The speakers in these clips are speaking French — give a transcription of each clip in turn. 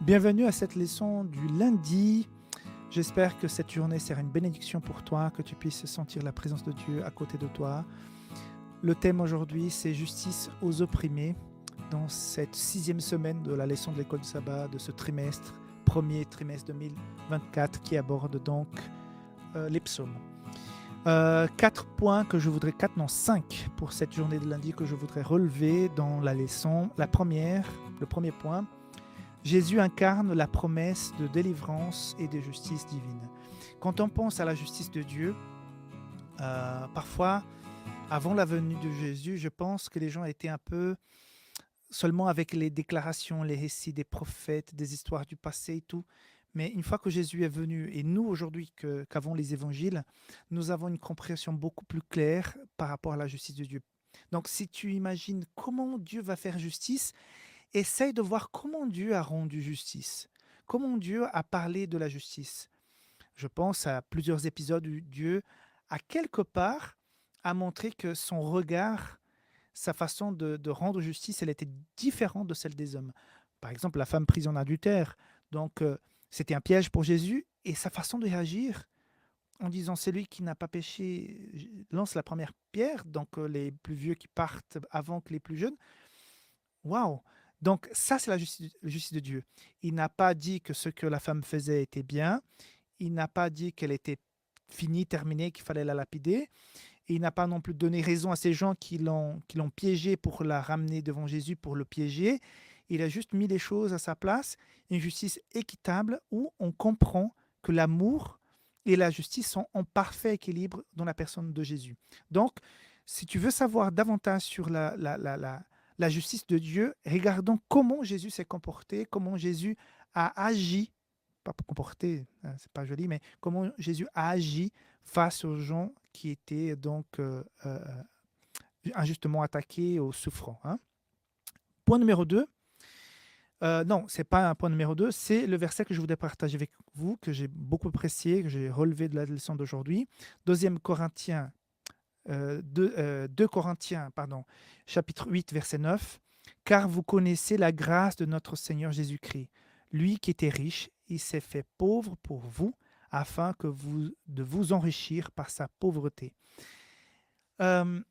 Bienvenue à cette leçon du lundi. J'espère que cette journée sera une bénédiction pour toi, que tu puisses sentir la présence de Dieu à côté de toi. Le thème aujourd'hui, c'est justice aux opprimés dans cette 6e semaine de la leçon de l'école du sabbat de ce trimestre, premier trimestre 2024 qui aborde donc les psaumes. 4 points que je voudrais, 4 non 5 pour cette journée de lundi que je voudrais relever dans la leçon. Le premier point, Jésus incarne la promesse de délivrance et de justice divine. Quand on pense à la justice de Dieu, parfois, avant la venue de Jésus, je pense que les gens étaient un peu seulement avec les déclarations, les récits des prophètes, des histoires du passé et tout. Mais une fois que Jésus est venu, et nous aujourd'hui qu'avons les évangiles, nous avons une compréhension beaucoup plus claire par rapport à la justice de Dieu. Donc si tu imagines comment Dieu va faire justice, essaye de voir comment Dieu a rendu justice, comment Dieu a parlé de la justice. Je pense à plusieurs épisodes où Dieu a quelque part a montré que son regard, sa façon de rendre justice, elle était différente de celle des hommes. Par exemple, la femme prise en adultère. Donc, c'était un piège pour Jésus et sa façon de réagir en disant celui qui n'a pas péché lance la première pierre, donc les plus vieux qui partent avant que les plus jeunes. Waouh! Donc ça, c'est la justice de Dieu. Il n'a pas dit que ce que la femme faisait était bien. Il n'a pas dit qu'elle était finie, terminée, qu'il fallait la lapider. Et il n'a pas non plus donné raison à ces gens qui l'ont piégé pour la ramener devant Jésus, pour le piéger. Il a juste mis les choses à sa place, une justice équitable où on comprend que l'amour et la justice sont en parfait équilibre dans la personne de Jésus. Donc, si tu veux savoir davantage sur la justice de Dieu, regardons comment Jésus s'est comporté, comment Jésus a agi, pas comporté, c'est pas joli, mais comment Jésus a agi face aux gens qui étaient donc injustement attaqués ou souffrants. Hein. Point numéro 2, non, c'est pas un point numéro 2, c'est le verset que je voudrais partager avec vous, que j'ai beaucoup apprécié, que j'ai relevé de la leçon d'aujourd'hui. 2 Corinthiens, 2 Corinthiens, pardon, chapitre 8, verset 9. Car vous connaissez la grâce de notre Seigneur Jésus-Christ. Lui qui était riche, il s'est fait pauvre pour vous, afin de vous enrichir par sa pauvreté. Euh,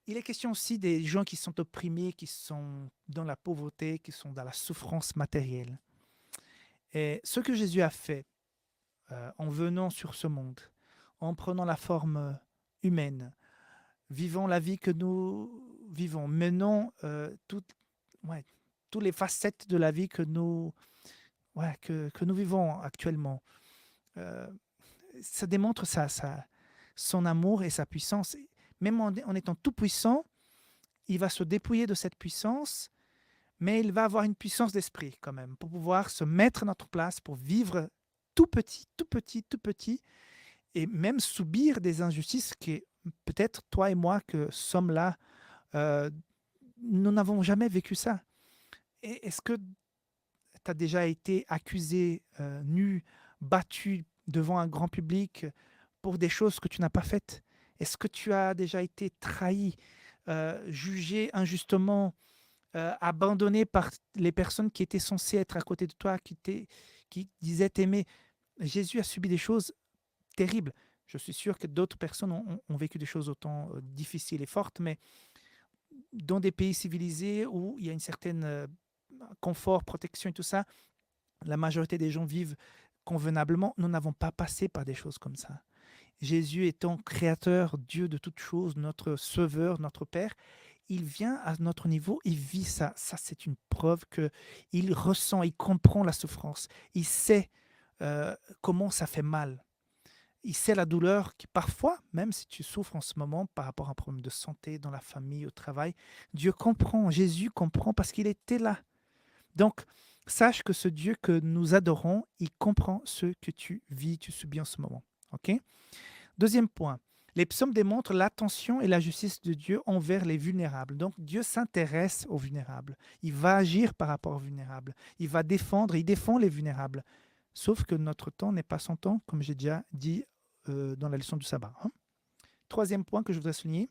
il est question aussi des gens qui sont opprimés, qui sont dans la pauvreté, qui sont dans la souffrance matérielle. Et ce que Jésus a fait en venant sur ce monde, en prenant la forme humaine, vivant la vie que nous vivons, menant ouais, toutes les facettes de la vie que nous vivons actuellement, euh, ça démontre son amour et sa puissance. Même en étant tout puissant, il va se dépouiller de cette puissance, mais il va avoir une puissance d'esprit quand même, pour pouvoir se mettre à notre place, pour vivre tout petit, tout petit, tout petit, et même subir des injustices qui, peut-être toi et moi que sommes là, euh, nous n'avons jamais vécu ça. Est-ce que tu as déjà été accusé, nu, battu devant un grand public pour des choses que tu n'as pas faites? Est-ce que tu as déjà été trahi, jugé injustement, abandonné par les personnes qui étaient censées être à côté de toi, qui disaient t'aimer? Jésus a subi des choses terribles. Je suis sûr que d'autres personnes ont vécu des choses autant difficiles et fortes, mais dans des pays civilisés où il y a une certaine confort, protection et tout ça, la majorité des gens vivent convenablement. Nous n'avons pas passé par des choses comme ça. Jésus étant créateur, Dieu de toutes choses, notre sauveur, notre Père, il vient à notre niveau, il vit ça. Ça, c'est une preuve qu'il ressent, il comprend la souffrance. Il sait comment ça fait mal. Il sait la douleur qui parfois, même si tu souffres en ce moment par rapport à un problème de santé, dans la famille, au travail, Dieu comprend, Jésus comprend parce qu'il était là. Donc, sache que ce Dieu que nous adorons, il comprend ce que tu vis, tu subis en ce moment. OK? Deuxième point, les psaumes démontrent l'attention et la justice de Dieu envers les vulnérables. Donc, Dieu s'intéresse aux vulnérables. Il va agir par rapport aux vulnérables. Il va défendre, il défend les vulnérables. Sauf que notre temps n'est pas son temps, comme j'ai déjà dit dans la leçon du sabbat. Hein. Troisième point que je voudrais souligner,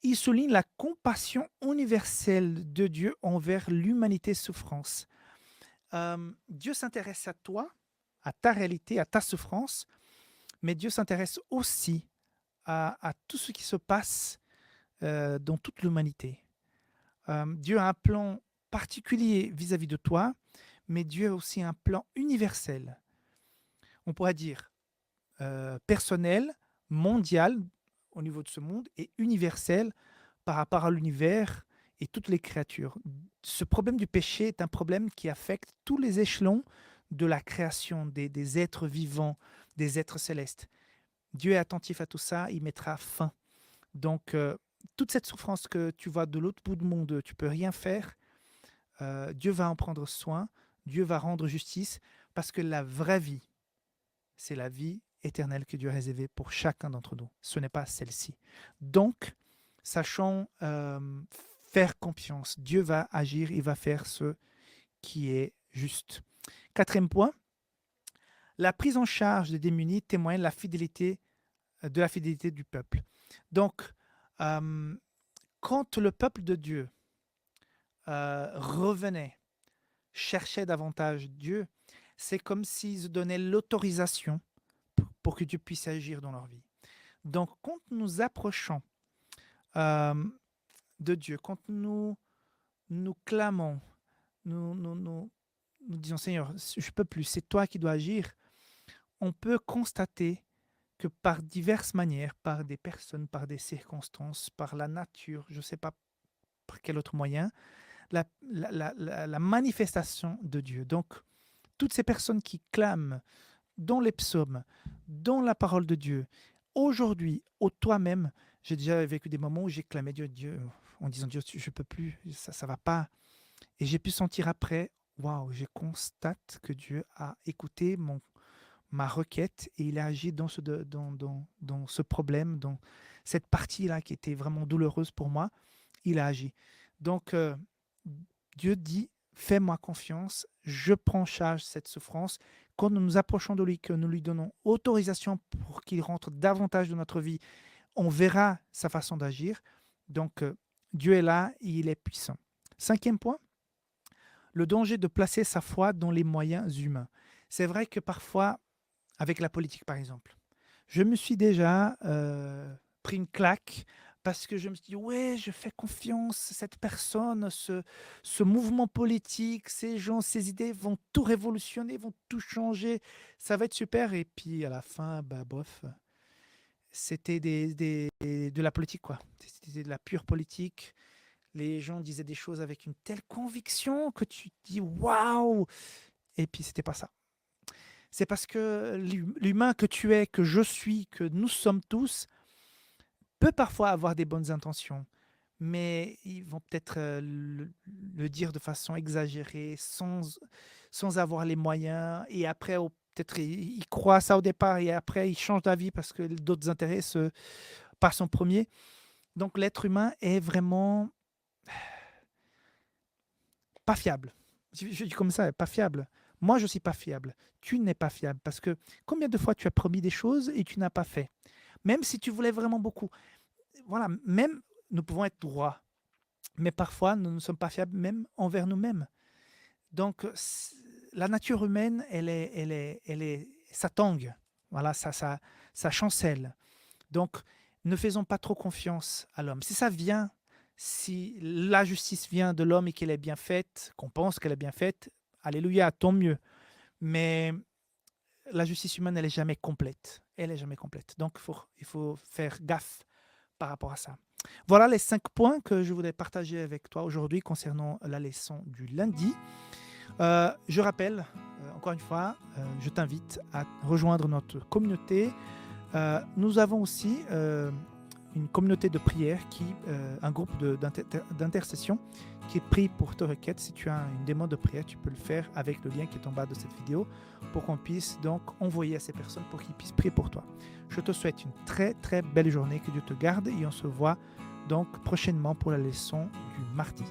il souligne la compassion universelle de Dieu envers l'humanité souffrance. Dieu s'intéresse à toi, à ta réalité, à ta souffrance, mais Dieu s'intéresse aussi à tout ce qui se passe dans toute l'humanité. Dieu a un plan particulier vis-à-vis de toi, mais Dieu a aussi un plan universel. On pourrait dire personnel, mondial au niveau de ce monde et universel par rapport à l'univers et toutes les créatures. Ce problème du péché est un problème qui affecte tous les échelons de la création des êtres vivants, des êtres célestes. Dieu est attentif à tout ça, il mettra fin. Donc, toute cette souffrance que tu vois de l'autre bout du monde, tu peux rien faire. Dieu va en prendre soin, Dieu va rendre justice, parce que la vraie vie, c'est la vie éternelle que Dieu a réservée pour chacun d'entre nous. Ce n'est pas celle-ci. Donc, sachons faire confiance. Dieu va agir, il va faire ce qui est juste. Quatrième point, la prise en charge des démunis témoigne de la fidélité du peuple. Donc, quand le peuple de Dieu revenait, cherchait davantage Dieu, c'est comme s'ils donnaient l'autorisation pour que Dieu puisse agir dans leur vie. Donc, quand nous approchons de Dieu, quand nous clamons, nous disons Seigneur, je ne peux plus, c'est toi qui dois agir, on peut constater que par diverses manières, par des personnes, par des circonstances, par la nature, je ne sais pas par quel autre moyen, la manifestation de Dieu. Donc, toutes ces personnes qui clament dans les psaumes, dans la parole de Dieu, aujourd'hui, au toi-même, j'ai déjà vécu des moments où j'ai clamé Dieu, en disant Dieu, je ne peux plus, ça ne va pas. Et j'ai pu sentir après, waouh, je constate que Dieu a écouté ma requête et il a agi dans ce problème, dans cette partie-là qui était vraiment douloureuse pour moi, il a agi. Donc, Dieu dit, fais-moi confiance, je prends en charge cette souffrance. Quand nous nous approchons de lui, que nous lui donnons autorisation pour qu'il rentre davantage dans notre vie, on verra sa façon d'agir. Donc, Dieu est là et il est puissant. Cinquième point, le danger de placer sa foi dans les moyens humains. C'est vrai que parfois, avec la politique par exemple, je me suis déjà pris une claque parce que je me suis dit, ouais, je fais confiance à cette personne, ce mouvement politique, ces gens, ces idées vont tout révolutionner, vont tout changer, ça va être super. Et puis à la fin, bah, bof, c'était de la politique, quoi. C'était de la pure politique. Les gens disaient des choses avec une telle conviction que tu te dis, waouh! Et puis c'était pas ça. C'est parce que l'humain que tu es, que je suis, que nous sommes tous, peut parfois avoir des bonnes intentions, mais ils vont peut-être le dire de façon exagérée, sans avoir les moyens, et après, peut-être ils croient à ça au départ, et après, ils changent d'avis parce que d'autres intérêts passent en premier. Donc, l'être humain est vraiment pas fiable. Je dis comme ça, pas fiable. Moi, je ne suis pas fiable. Tu n'es pas fiable parce que combien de fois tu as promis des choses et tu n'as pas fait? Même si tu voulais vraiment beaucoup. Voilà, même nous pouvons être droits, mais parfois nous ne sommes pas fiables même envers nous-mêmes. Donc, la nature humaine, ça tangue, voilà, ça chancelle. Donc, ne faisons pas trop confiance à l'homme. Si la justice vient de l'homme et qu'elle est bien faite, qu'on pense qu'elle est bien faite, alléluia, tant mieux. Mais la justice humaine, elle n'est jamais complète. Elle est jamais complète. Donc, il faut faire gaffe par rapport à ça. Voilà les 5 points que je voulais partager avec toi aujourd'hui concernant la leçon du lundi. Je rappelle, encore une fois, je t'invite à rejoindre notre communauté. Nous avons aussi une communauté de prière, un groupe d'intercession qui prie pour tes requêtes. Si tu as une demande de prière, tu peux le faire avec le lien qui est en bas de cette vidéo pour qu'on puisse donc envoyer à ces personnes pour qu'ils puissent prier pour toi. Je te souhaite une très très belle journée, que Dieu te garde et on se voit donc prochainement pour la leçon du mardi.